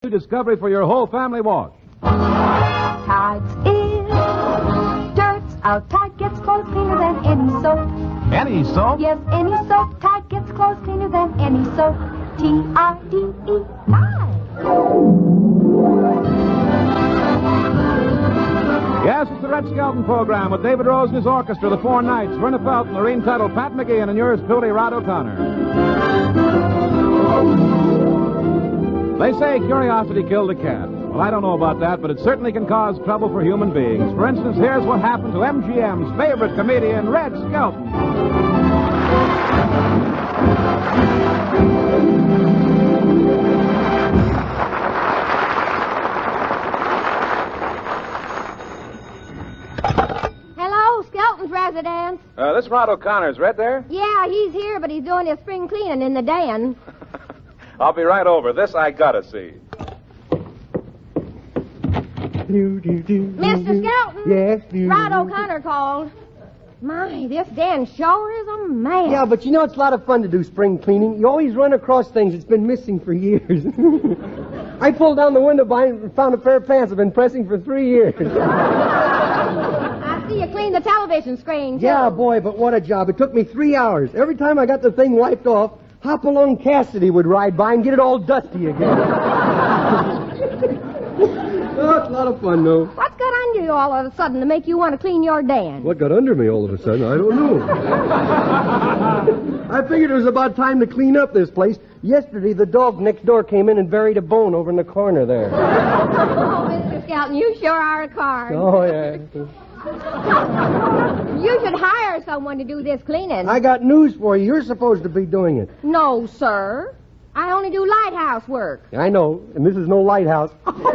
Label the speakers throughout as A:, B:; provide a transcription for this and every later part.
A: New discovery for your whole family wash.
B: Tides is dirt's out. Tide gets clothes cleaner than any soap.
A: Any soap?
B: Yes, any soap. Tide gets clothes cleaner than any soap. T-I-D-E, Tide.
A: Yes, it's the Red Skelton program with David Rose and his orchestra, the Four Knights, Verna Felton, Lorene Tuttle, Pat McGeehan, and yours truly, Rod O'Connor. They say curiosity killed a cat. Well, I don't know about that, but it certainly can cause trouble for human beings. For instance, here's what happened to MGM's favorite comedian, Red Skelton.
C: Hello, Skelton's residence.
A: This Rod O'Connor's Red there?
C: Yeah, he's here, but he's doing his spring cleaning in the den.
A: I'll be right over. This I gotta see.
C: Mr. Skelton?
D: Yes?
C: Rod O'Connor called. My, this den sure is a mess.
D: Yeah, but you know it's a lot of fun to do spring cleaning. You always run across things that's been missing for years. I pulled down the window and found a pair of pants I've been pressing for 3 years.
C: I see you cleaned the television screen, too.
D: Yeah, boy, but what a job. It took me 3 hours. Every time I got the thing wiped off, Hop-along Cassidy would ride by and get it all dusty again. Oh, it's a lot of fun, though.
C: What's got under you all of a sudden to make you want to clean your den?
D: What got under me all of a sudden? I don't know. I figured it was about time to clean up this place. Yesterday, the dog next door came in and buried a bone over in the corner there.
C: Oh, Mr. Skelton, you sure are a card.
D: Oh, yeah.
C: You should hire someone to do this cleaning.
D: I got news for you. You're supposed to be doing it.
C: No, sir. I only do lighthouse work.
D: I know, and this is no lighthouse.
C: Besides,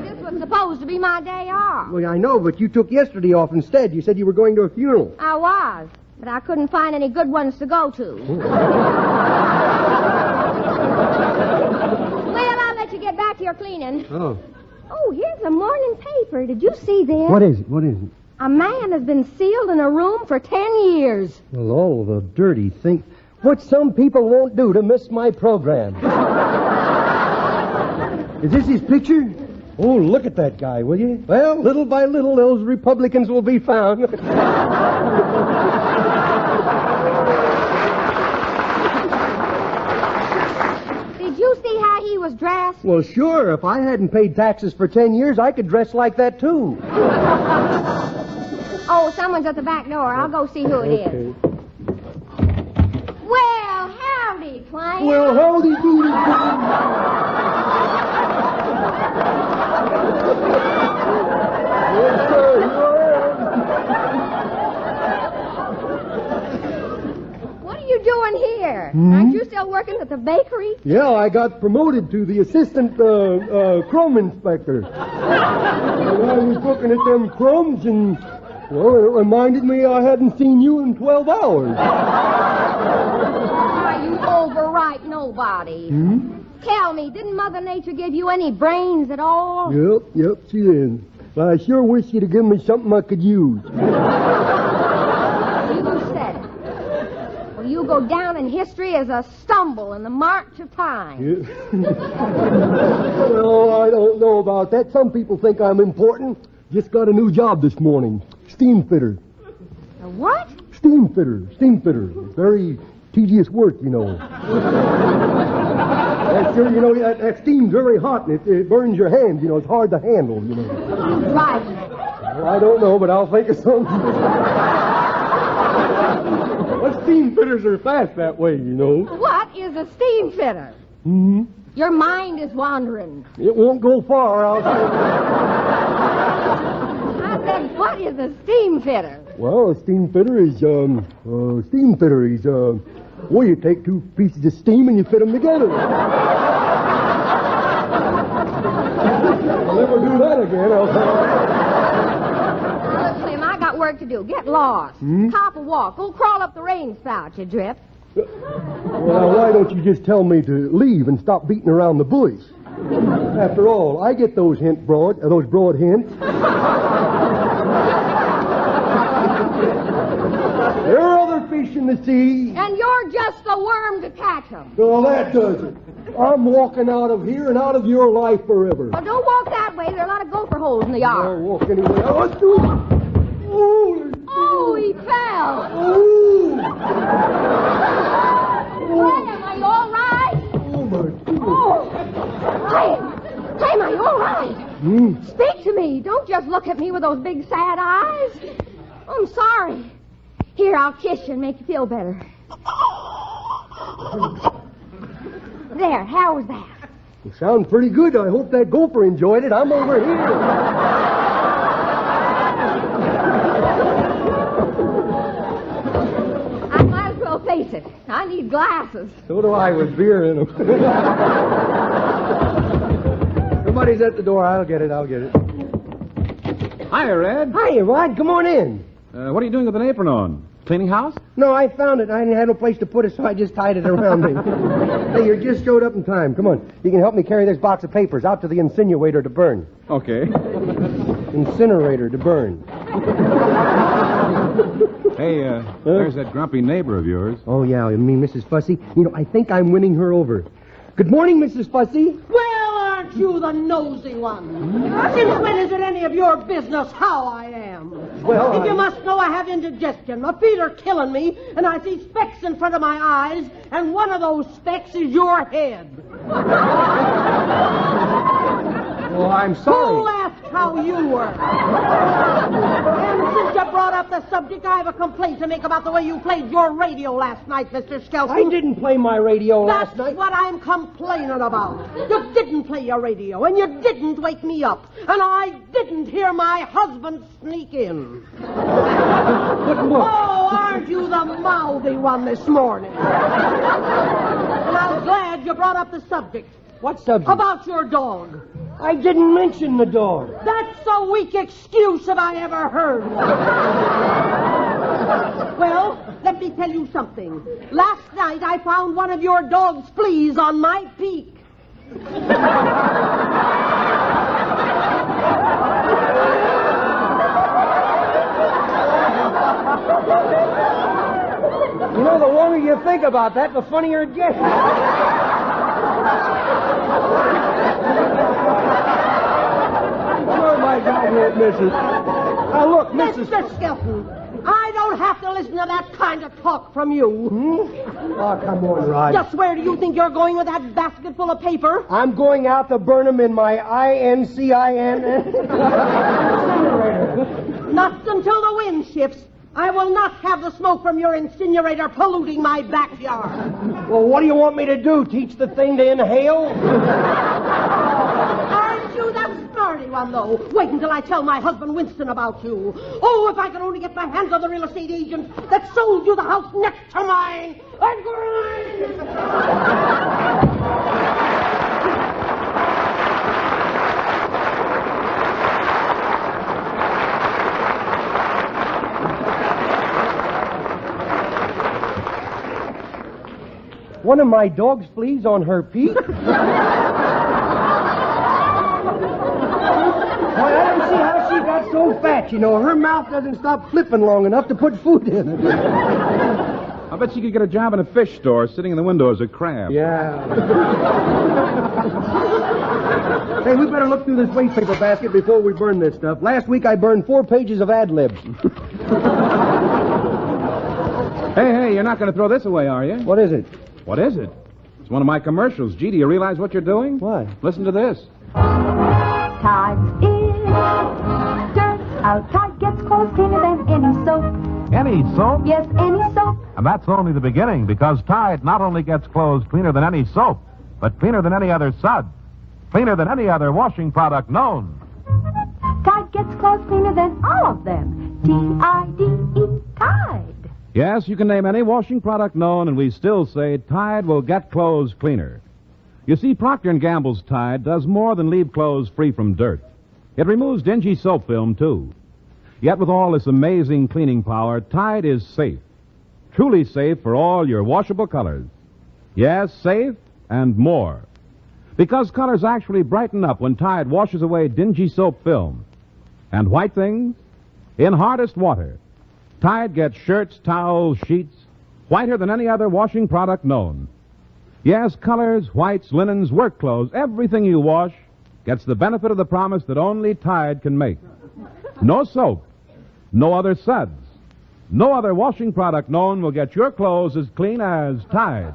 C: this was supposed to be my day off.
D: Well, I know, but you took yesterday off instead. You said you were going to a funeral.
C: I was, but I couldn't find any good ones to go to. Well, I'll let you get back to your cleaning.
D: Oh.
C: Oh, here's the morning paper. Did you see this?
D: What is it? What is it?
C: A man has been sealed in a room for 10 years.
D: Well, all the dirty things. What some people won't do to miss my program. Is this his picture? Oh, look at that guy, will you? Well, little by little, those Republicans will be found.
C: Did you see how he was dressed?
D: Well, sure. If I hadn't paid taxes for 10 years, I could dress like that, too.
C: Oh, someone's at the back door. I'll go see who it is. Well, howdy, Clank.
D: Well, howdy doody. Yes, sir,
C: What are you doing here? Aren't you still working at the bakery?
D: Yeah, I got promoted to the assistant crumb inspector. And I was looking at them crumbs and, well, it reminded me I hadn't seen you in 12 hours.
C: Why, you overripe nobody. Tell me, didn't Mother Nature give you any brains at all?
D: Yep, she did. But I sure wish she'd have given me something I could use.
C: You said it. Well, you go down in history as a stumble in the march of time.
D: Yeah. Well, I don't know about that. Some people think I'm important. Just got a new job this morning. Steam fitter.
C: A what?
D: Steam fitter. Very tedious work, you know. That's sure, you know, that steam's very hot and it burns your hands, you know. It's hard to handle, you know.
C: Right.
D: Well, I don't know, but I'll think of something. Well, steam fitters are fast that way, you know.
C: What is a steam fitter? Your mind is wandering.
D: It won't go far, I'll say.
C: I said, what is a steam fitter?
D: Well, a steam fitter is, well, you take two pieces of steam and you fit them together. I'll never do that again, I'll say.
C: Look, Slim, I got work to do. Get lost. Cop a walk. Go crawl up the rain spout, you drip.
D: Well, why don't you just tell me to leave and stop beating around the bush? After all, I get those broad hints. There are other fish in the sea.
C: And you're just the worm to catch 'em.
D: No, that does it. I'm walking out of here and out of your life forever.
C: Well, don't walk that way. There are a lot of gopher holes in the yard.
D: I'll walk anyway. I want to.
C: Oh, he fell.
D: Oh.
C: Graham, are you all right?
D: Oh, my goodness.
C: Oh, Graham, are you all right? Speak to me. Don't just look at me with those big sad eyes. I'm sorry. Here, I'll kiss you and make you feel better. There, how was that?
D: You sound pretty good. I hope that gopher enjoyed it. I'm over here.
C: I might as well face it. I need glasses.
D: So do I with beer in them. Somebody's at the door. I'll get it.
A: Hiya, Red.
D: Hiya, Rod. Come on in.
A: What are you doing with an apron on? Cleaning house?
D: No, I found it. I didn't have no place to put it, so I just tied it around me. Hey, you just showed up in time. Come on. You can help me carry this box of papers out to the incinerator to burn.
A: Okay.
D: Incinerator to burn.
A: Hey, there's that grumpy neighbor of yours.
D: Oh, yeah, you mean Mrs. Fussy? You know, I think I'm winning her over. Good morning, Mrs. Fussy.
E: Well, aren't you the nosy one? Since when is it any of your business how I am?
D: Well,
E: If you must know, I have indigestion. My feet are killing me, and I see specks in front of my eyes, and one of those specks is your head.
D: Oh, I'm sorry.
E: Who asked how you were? And since you brought up the subject, I have a complaint to make about the way you played your radio last night, Mr. Skelton.
D: I didn't play my radio last night.
E: That's what I'm complaining about. You didn't play your radio, and you didn't wake me up, and I didn't hear my husband sneak in. Oh, aren't you the mouthy one this morning? And I'm glad you brought up the subject.
D: What subject?
E: About your dog.
D: I didn't mention the dog.
E: That's a weak excuse if I ever heard one. Well, let me tell you something. Last night I found one of your dog's fleas on my peak.
D: You know, the longer you think about that, the funnier it gets. Oh, my God, here, Mrs. Now, look, Mrs.
E: Mr. Skelton, I don't have to listen to that kind of talk from you.
D: Oh, come on, Rod.
E: Just where do you think you're going with that basket full of paper?
D: I'm going out to burn them in my INCIN.
E: Not until the wind shifts. I will not have the smoke from your incinerator polluting my backyard.
D: Well, what do you want me to do? Teach the thing to inhale?
E: Aren't you the smarty one, though? Wait until I tell my husband Winston about you. Oh, if I could only get my hands on the real estate agent that sold you the house next to mine. I'd grind.
D: One of my dog's fleas on her peak? Well, I don't see how she got so fat, you know. Her mouth doesn't stop flipping long enough to put food in it.
A: I bet she could get a job in a fish store sitting in the window as a crab.
D: Yeah. Hey, we better look through this waste paper basket before we burn this stuff. Last week I burned 4 pages of ad libs.
A: Hey, you're not going to throw this away, are you?
D: What is it?
A: What is it? It's one of my commercials. Gee, do you realize what you're doing?
D: What?
A: Listen to this.
B: Tide's in, dirt's out. Tide gets clothes cleaner than any soap.
A: Any soap?
B: Yes, any soap.
A: And that's only the beginning, because Tide not only gets clothes cleaner than any soap, but cleaner than any other suds. Cleaner than any other washing product known.
B: Tide gets clothes cleaner than all of them. T-I-D-E, Tide.
A: Yes, you can name any washing product known, and we still say Tide will get clothes cleaner. You see, Procter & Gamble's Tide does more than leave clothes free from dirt. It removes dingy soap film, too. Yet with all this amazing cleaning power, Tide is safe. Truly safe for all your washable colors. Yes, safe and more. Because colors actually brighten up when Tide washes away dingy soap film. And white things? In hardest water. Tide gets shirts, towels, sheets, whiter than any other washing product known. Yes, colors, whites, linens, work clothes, everything you wash gets the benefit of the promise that only Tide can make. No soap, no other suds, no other washing product known will get your clothes as clean as Tide.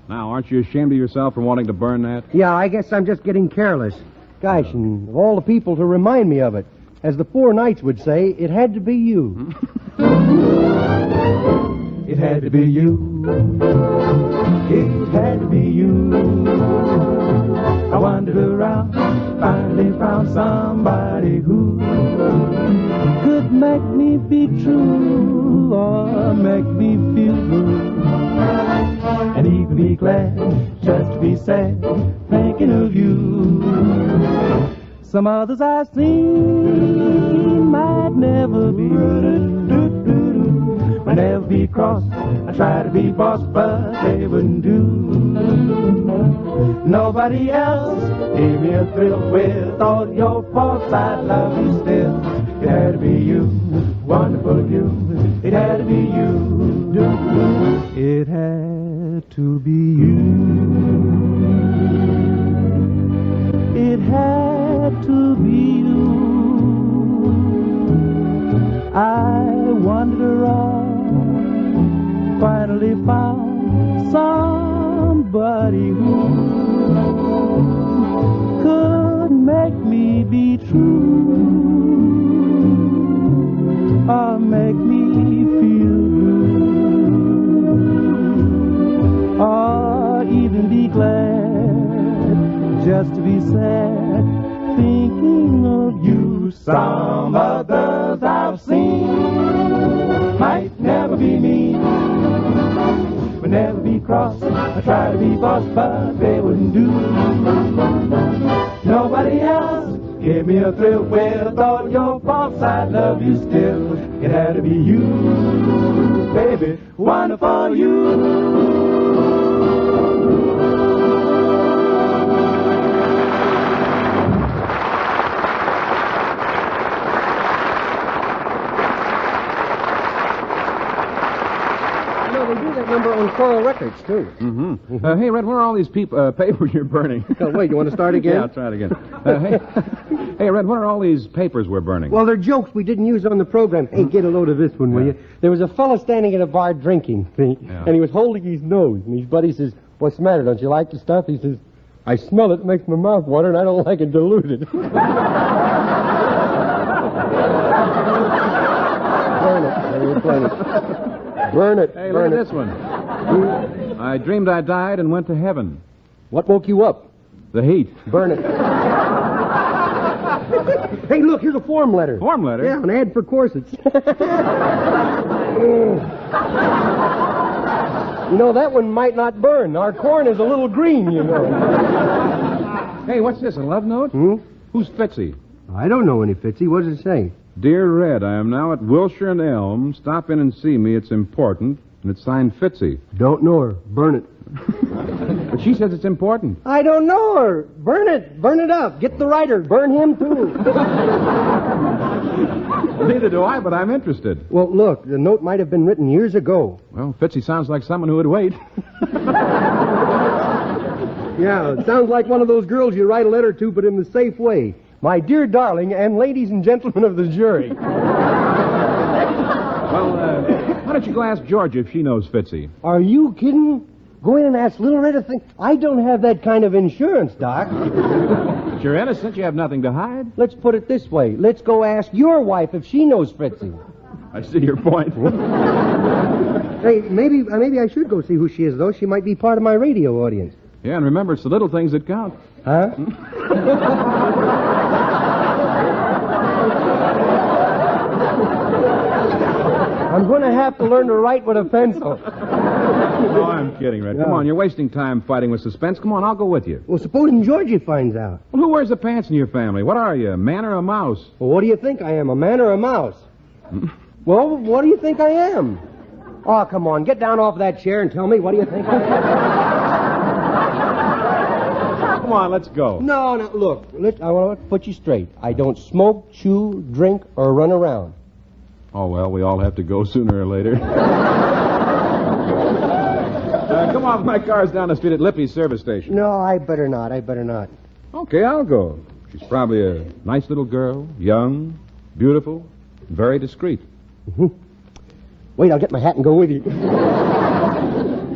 A: Now, aren't you ashamed of yourself for wanting to burn that?
D: Yeah, I guess I'm just getting careless. Gosh, and of all the people to remind me of it, as the Four Knights would say, it had to be you.
F: It had to be you. It had to be you. I wandered around, finally found somebody who could make me be true or make me feel good. And even be glad just to be sad thinking of you. Some others I've seen might never be. Might never be cross. I try to be boss, but they wouldn't do. Nobody else gave me a thrill with all your faults. I love you still. It had to be you, wonderful you. It had to be you. It had to be you. It had to be you. I wandered around, finally found somebody who could make me be true or make me feel good or even be glad just to be sad thinking of you. Some others I've seen might never be mean, would never be cross. I try to be boss, but they wouldn't do. Nobody else gave me a thrill with all your faults. I love you still. It had to be you, baby, wonderful you.
D: Number on Coral Records, too.
A: Mm-hmm. Hey, Red, where are all these papers you're burning?
D: Oh, wait, you want to start again?
A: Yeah, I'll try it again. Hey, Red, what are all these papers we're burning?
D: Well, they're jokes we didn't use on the program. Hey, get a load of this one, will you? There was a fellow standing at a bar drinking, see?
A: Yeah.
D: And he was holding his nose. And his buddy says, "What's the matter? Don't you like the stuff?" He says, "I smell it. It makes my mouth water, and I don't like it diluted." Burn it. Burn it. Burn it.
A: Hey,
D: burn
A: look
D: it.
A: at this one. I dreamed I died and went to heaven.
D: What woke you up?
A: The heat.
D: Burn it. Hey, look, here's a form letter.
A: Form letter?
D: Yeah, an ad for corsets. You know, that one might not burn. Our corn is a little green, you know.
A: Hey, what's this, a love note? Who's Fitzy?
D: I don't know any, Fitzy. What does it say?
A: Dear Red, I am now at Wilshire and Elm. Stop in and see me. It's important. And it's signed Fitzy.
D: Don't know her. Burn it.
A: But she says it's important.
D: I don't know her. Burn it. Burn it up. Get the writer. Burn him, too.
A: Neither do I, but I'm interested.
D: Well, look, the note might have been written years ago.
A: Well, Fitzy sounds like someone who would wait.
D: Yeah, it sounds like one of those girls you write a letter to, but in the safe way. My dear darling and ladies and gentlemen of the jury.
A: Well, why don't you go ask Georgia if she knows Fitzy?
D: Are you kidding? Go in and ask Little Red a thing. I don't have that kind of insurance, Doc.
A: But you're innocent. You have nothing to hide.
D: Let's put it this way. Let's go ask your wife if she knows Fitzy.
A: I see your point.
D: Hey, maybe I should go see who she is, though. She might be part of my radio audience.
A: Yeah, and remember, it's the little things that count.
D: Huh? I'm going to have to learn to write with a pencil.
A: No, I'm kidding, Red. Come on, you're wasting time fighting with suspense. Come on, I'll go with you.
D: Well, supposing Georgie finds out.
A: Well, who wears the pants in your family? What are you, a man or a mouse?
D: Well, what do you think I am, a man or a mouse? Well, what do you think I am? Oh, come on, get down off that chair and tell me, what do you think I am?
A: Come on, let's go.
D: No, look, I want to put you straight. I don't smoke, chew, drink, or run around.
A: Oh, well, we all have to go sooner or later. Come on, my car's down the street at Lippy's service station.
D: No, I better not.
A: Okay, I'll go. She's probably a nice little girl, young, beautiful, very discreet.
D: Wait, I'll get my hat and go with you.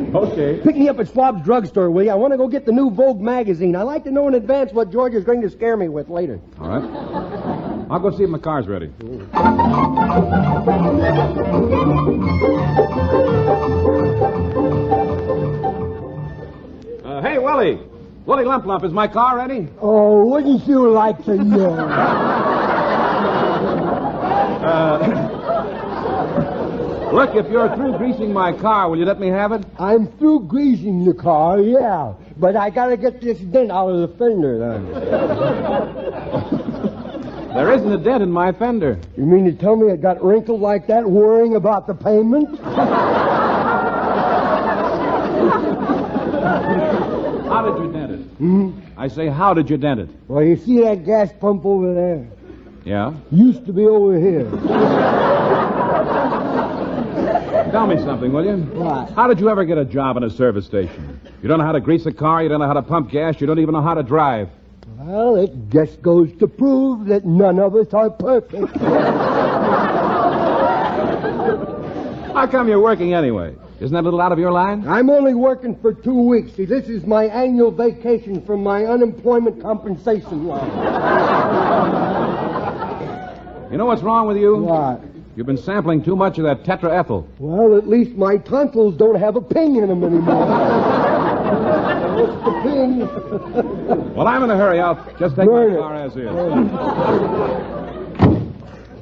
A: Okay.
D: Pick me up at Schwab's drugstore, will you? I want to go get the new Vogue magazine. I like to know in advance what George is going to scare me with later.
A: All right. I'll go see if my car's ready. Hey, Willie. Willie Lump Lump, is my car ready?
D: Oh, wouldn't you like to know?
A: Look, if you're through greasing my car, will you let me have it?
D: I'm through greasing the car, yeah. But I got to get this dent out of the fender, then.
A: There isn't a dent in my fender.
D: You mean to tell me it got wrinkled like that worrying about the payment?
A: How did you dent it? I say, how did you dent it?
D: Well, you see that gas pump over there?
A: Yeah?
D: Used to be over here.
A: Tell me something, will you?
D: What?
A: How did you ever get a job in a service station? You don't know how to grease a car, you don't know how to pump gas, you don't even know how to drive.
D: Well, it just goes to prove that none of us are perfect.
A: How come you're working anyway? Isn't that a little out of your line?
D: I'm only working for 2 weeks. See, this is my annual vacation from my unemployment compensation line.
A: You know what's wrong with you?
D: What?
A: You've been sampling too much of that tetraethyl.
D: Well, at least my tonsils don't have a ping in them anymore. What's the ping?
A: Well, I'm in a hurry. I'll just take my car as is.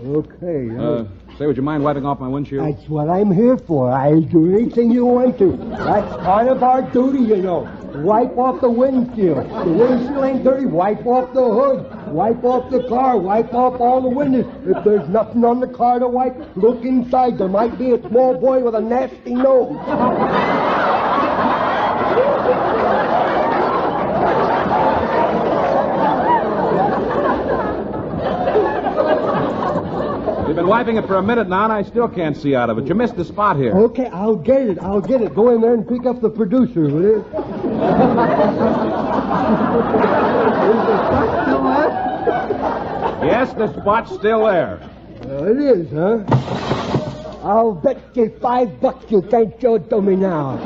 D: Okay.
A: Say, would you mind wiping off my windshield?
D: That's what I'm here for. I'll do anything you want to. That's part of our duty, you know. Wipe off the windshield. The windshield ain't dirty. Wipe off the hood. Wipe off the car. Wipe off all the windows. If there's nothing on the car to wipe, look inside. There might be a small boy with a nasty nose.
A: You've been wiping it for a minute now, and I still can't see out of it. You missed the spot here.
D: Okay, I'll get it. Go in there and pick up the producer, will you? Is the spot still there?
A: Yes, the spot's still there.
D: It is, huh? I'll bet you $5 you can't show it to me now.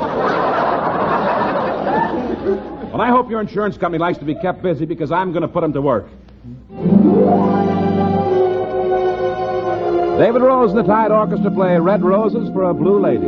A: Well, I hope your insurance company likes to be kept busy because I'm going to put them to work. David Rose and the Tide Orchestra play Red Roses for a Blue Lady.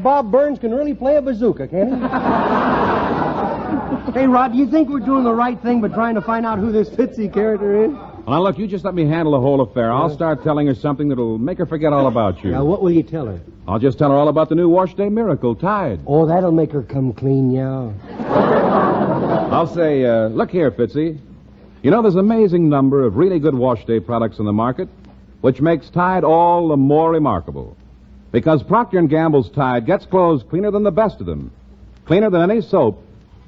D: Bob Burns can really play a bazooka, can he? Hey, Rod, do you think we're doing the right thing by trying to find out who this Fitzy character is?
A: Well, look, you just let me handle the whole affair. I'll start telling her something that'll make her forget all about you.
D: Now, what will you tell her?
A: I'll just tell her all about the new wash day miracle, Tide.
D: Oh, that'll make her come clean, yeah.
A: I'll say, look here, Fitzy. You know, there's an amazing number of really good wash day products in the market, which makes Tide all the more remarkable. Because Procter & Gamble's Tide gets clothes cleaner than the best of them. Cleaner than any soap.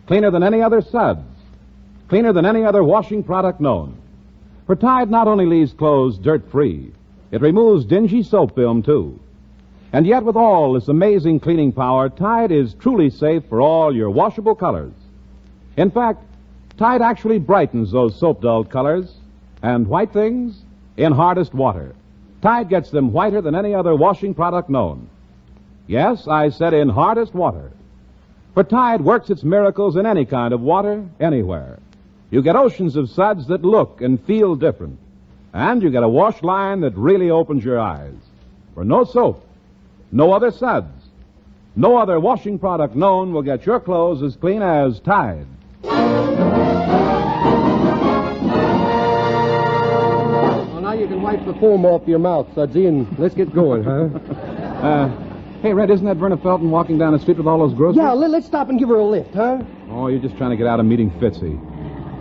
A: Cleaner than any other suds. Cleaner than any other washing product known. For Tide not only leaves clothes dirt-free, it removes dingy soap film, too. And yet, with all this amazing cleaning power, Tide is truly safe for all your washable colors. In fact, Tide actually brightens those soap-dulled colors. And white things? In hardest water. Tide gets them whiter than any other washing product known. Yes, I said in hardest water. For Tide works its miracles in any kind of water, anywhere. You get oceans of suds that look and feel different. And you get a wash line that really opens your eyes. For no soap, no other suds, no other washing product known will get your clothes as clean as Tide.
D: Well, now you can wipe the foam off your mouth, Sudsy, and let's get going, huh?
A: Hey, Red, isn't that Verna Felton walking down the street with all those groceries?
D: Yeah, let's stop and give her a lift, huh?
A: Oh, you're just trying to get out of meeting Fitzy.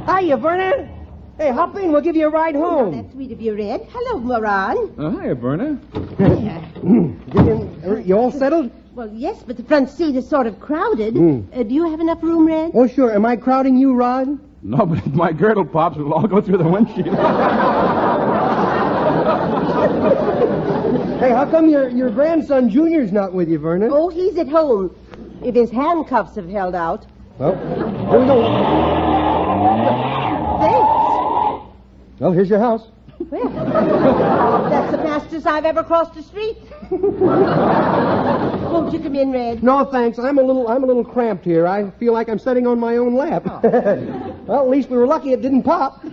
D: Hiya, Verna. Hey, hop in. We'll give you a ride home.
E: That's sweet of you, Red. Hello, Moran.
A: Hiya, Verna.
D: You all settled?
E: Well, yes, but the front seat is sort of crowded. Do you have enough room, Red?
D: Oh, sure. Am I crowding you, Rod?
A: No, but if my girdle pops, it'll all go through the windshield.
D: Hey, how come your grandson Junior's not with you, Verna?
E: Oh, he's at home. If his handcuffs have held out.
D: Well, here we go.
E: Thanks.
D: Well, here's your house.
E: Well, that's the fastest I've ever crossed the street. Won't you come in, Red?
D: No, thanks. I'm a little cramped here. I feel like I'm sitting on my own lap. Well, at least we were lucky it didn't pop.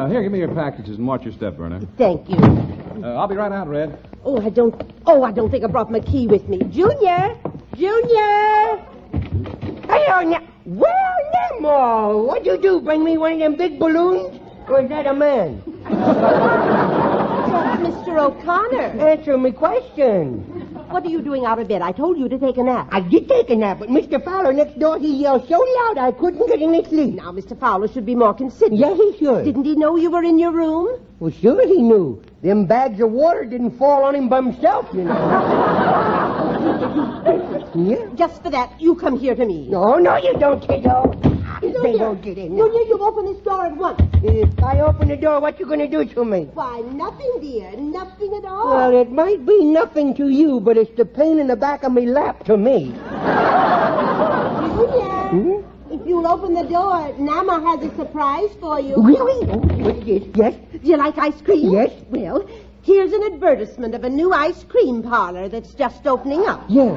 A: Here, give me your packages and watch your step, Verna.
E: Thank you.
A: I'll be right out, Red.
E: I don't think I brought my key with me. Junior!
G: Hello, now. Well, Nemo, what'd you do? Bring me one of them big balloons? Or is that a man?
E: That's Mr. O'Connor.
G: Answer me question.
E: What are you doing out of bed? I told you to take a nap.
G: I did take a nap, but Mr. Fowler next door, he yelled so loud I couldn't get any sleep.
E: Now, Mr. Fowler should be more considerate.
G: Yeah, he should.
E: Didn't he know you were in your room?
G: Well, sure he knew. Them bags of water didn't fall on him by himself, you know. Yeah.
E: Just for that, you come here to me.
G: No, you don't, kiddo. They won't get in.
E: Junior, you open this door at once.
G: If I open the door, what you going to do to me?
E: Why, nothing, dear. Nothing at all.
G: Well, it might be nothing to you, but it's the pain in the back of me lap to me.
E: Junior, if you'll open the door, Nama has a surprise for you.
G: Really? Oh, what's this? Yes?
E: Do you like ice cream?
G: Yes.
E: Well, here's an advertisement of a new ice cream parlor that's just opening up.
G: Yeah.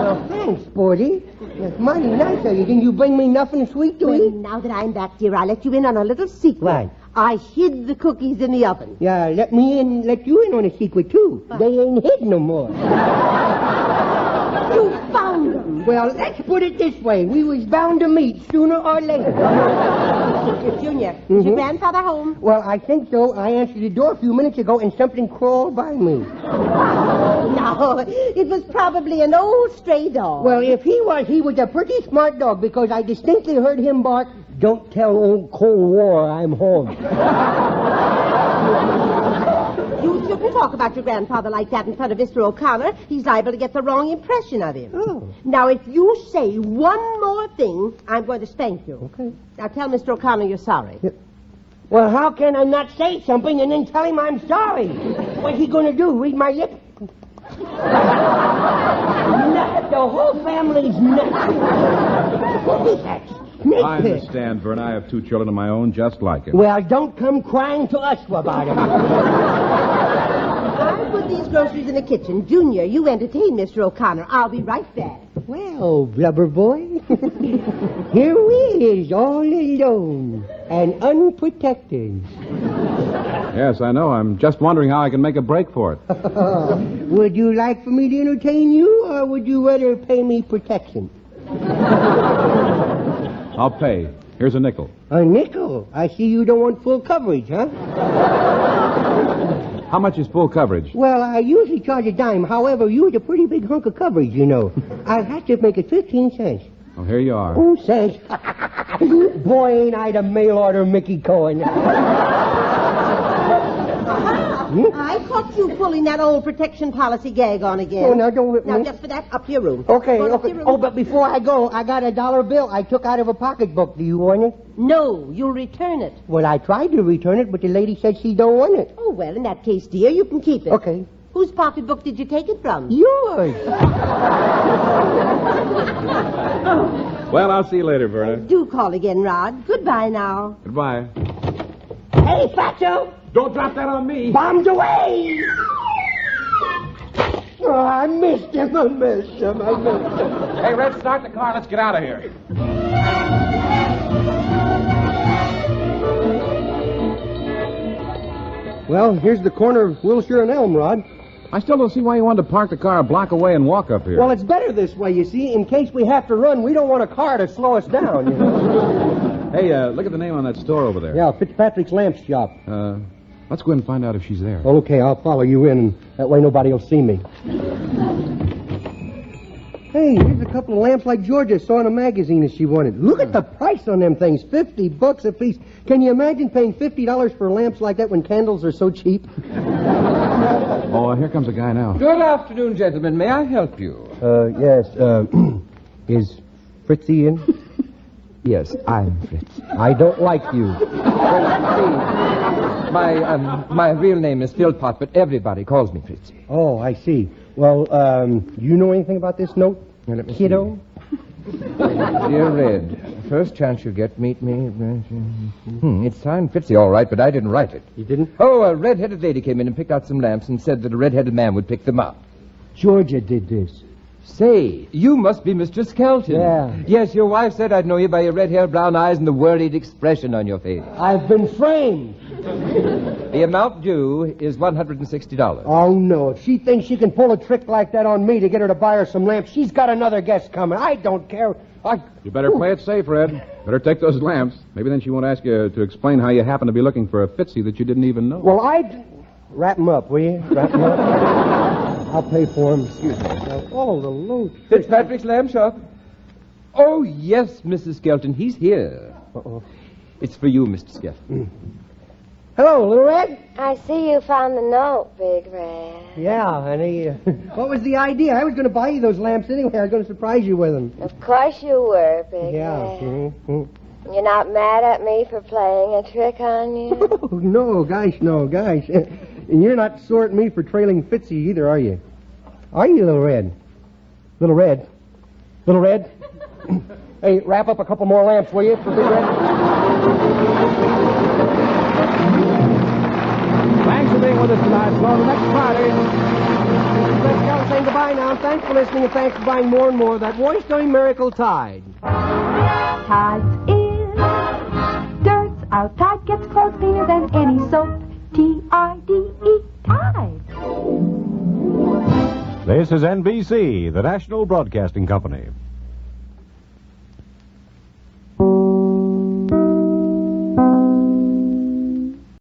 G: Well, thanks, Sporty. That's mighty nice of you. Can you bring me nothing sweet to
E: Well,
G: eat?
E: now that I'm back, dear, I'll let you in on a little secret.
G: Right.
E: I hid the cookies in the oven.
G: Yeah, let you in on a secret, too. They ain't hid no more.
E: You found them.
G: Well, let's put it this way. We was bound to meet sooner or later.
E: Junior, is your grandfather home?
G: Well, I think so. I answered the door a few minutes ago and something crawled by me.
E: No, it was probably an old stray dog.
G: Well, if he was a pretty smart dog because I distinctly heard him bark, "Don't tell old Cold War I'm home."
E: You shouldn't talk about your grandfather like that in front of Mr. O'Connor. He's liable to get the wrong impression of him.
G: Oh.
E: Now, if you say one more thing, I'm going to spank you.
G: Okay.
E: Now, tell Mr. O'Connor you're sorry.
G: Yeah. Well, how can I not say something and then tell him I'm sorry? What's he going to do, read my lips? Nuts. The whole family's nuts. What is that? Snake
A: I
G: pit.
A: understand, Verna. I have 2 children of my own just like it.
G: Well, don't come crying to us about it.
E: I'll put these groceries in the kitchen. Junior, you entertain Mr. O'Connor. I'll be right back.
G: Well, blubber boy, here we is all alone and unprotected.
A: Yes, I know. I'm just wondering how I can make a break for it.
G: Would you like for me to entertain you, or would you rather pay me protection?
A: I'll pay. Here's a nickel.
G: A nickel? I see you don't want full coverage, huh?
A: How much is full coverage?
G: Well, I usually charge a dime. However, you had a pretty big hunk of coverage, you know. I'll have to make it 15 cents.
A: Well, here you are.
G: Oh, thanks. Boy, ain't I the mail order Mickey Cohen.
E: I caught you pulling that old protection policy gag on again.
G: Oh, now don't...
E: Now, just for that, up to your room.
G: Okay,
E: Go up to
G: okay.
E: your room.
G: Oh, but before I go, I got a $1 bill I took out of a pocketbook. Do you want it?
E: No, you'll return it.
G: Well, I tried to return it, but the lady said she don't want it.
E: Oh, well, in that case, dear, you can keep it.
G: Okay.
E: Whose pocketbook did you take it from?
G: Yours.
A: Well, I'll see you later, Verna.
E: Do call again, Rod. Goodbye now.
A: Goodbye.
G: Hey, Fatso!
A: Don't drop that on me.
G: Bombs away! Oh, I missed him.
A: Hey, Red, start the car. Let's get out of here.
D: Well, here's the corner of Wilshire and Elm, Rod.
A: I still don't see why you wanted to park the car a block away and walk up here.
D: Well, it's better this way, you see. In case we have to run, we don't want a car to slow us down, you know.
A: Hey, look at the name on that store over there.
D: Yeah, Fitzpatrick's Lamp Shop.
A: Let's go in and find out if she's there.
D: Okay, I'll follow you in, and that way nobody will see me. Hey, here's a couple of lamps like Georgia saw in a magazine that she wanted. Look at the price on them things, $50 a piece. Can you imagine paying $50 for lamps like that when candles are so cheap?
A: Oh, here comes a guy now.
H: Good afternoon, gentlemen. May I help you?
D: Yes, is Fritzy in?
H: Yes, I'm Fritz.
D: I don't like you.
H: My real name is Philpott, but everybody calls me Fritz.
D: Oh, I see. Well, you know anything about this note,
H: Now, let me
D: kiddo?
H: Dear Red, first chance you get, meet me. It's signed Fritzy, all right, but I didn't write it.
D: You didn't?
H: Oh, a red-headed lady came in and picked out some lamps and said that a red-headed man would pick them up.
D: Georgia did this.
H: Say, you must be Mr. Skelton.
D: Yeah.
H: Yes, your wife said I'd know you by your red hair, brown eyes, and the worried expression on your face.
D: I've been framed.
H: The amount due is $160.
D: Oh, no. If she thinks she can pull a trick like that on me to get her to buy her some lamps, she's got another guest coming. I don't care.
A: You better play it safe, Red. Better take those lamps. Maybe then she won't ask you to explain how you happen to be looking for a Fitzy that you didn't even know.
D: Well, wrap him up, will you? Wrap him up. I'll pay for him. Excuse me. Oh, the load.
H: Fitzpatrick's lamb shop. Oh, yes, Mrs. Skelton. He's here.
D: Uh-oh.
H: It's for you, Mr. Skelton.
D: Hello, Little Red.
I: I see you found the note, Big Red.
D: Yeah, honey. What was the idea? I was going to buy you those lamps anyway. I was going to surprise you with them.
I: Of course you were, Big
D: Yeah.
I: Red.
D: Mm-hmm.
I: You're not mad at me for playing a trick on you?
D: Oh, no, gosh. And you're not sore at me for trailing Fitzy either, are you? Are you, Little Red? Little Red? Little Red? Hey, wrap up a couple more lamps, will you, for Big Red?
A: Thanks for being with us tonight. So the next Friday.
D: Let's go saying goodbye now. Thanks for listening, and thanks for buying more and more of that Moisturizing Miracle Tide.
B: Tide's in, dirt's out. Tide gets clothes cleaner than any soap. T-I-D-E, Tide.
J: This is NBC, the National Broadcasting Company.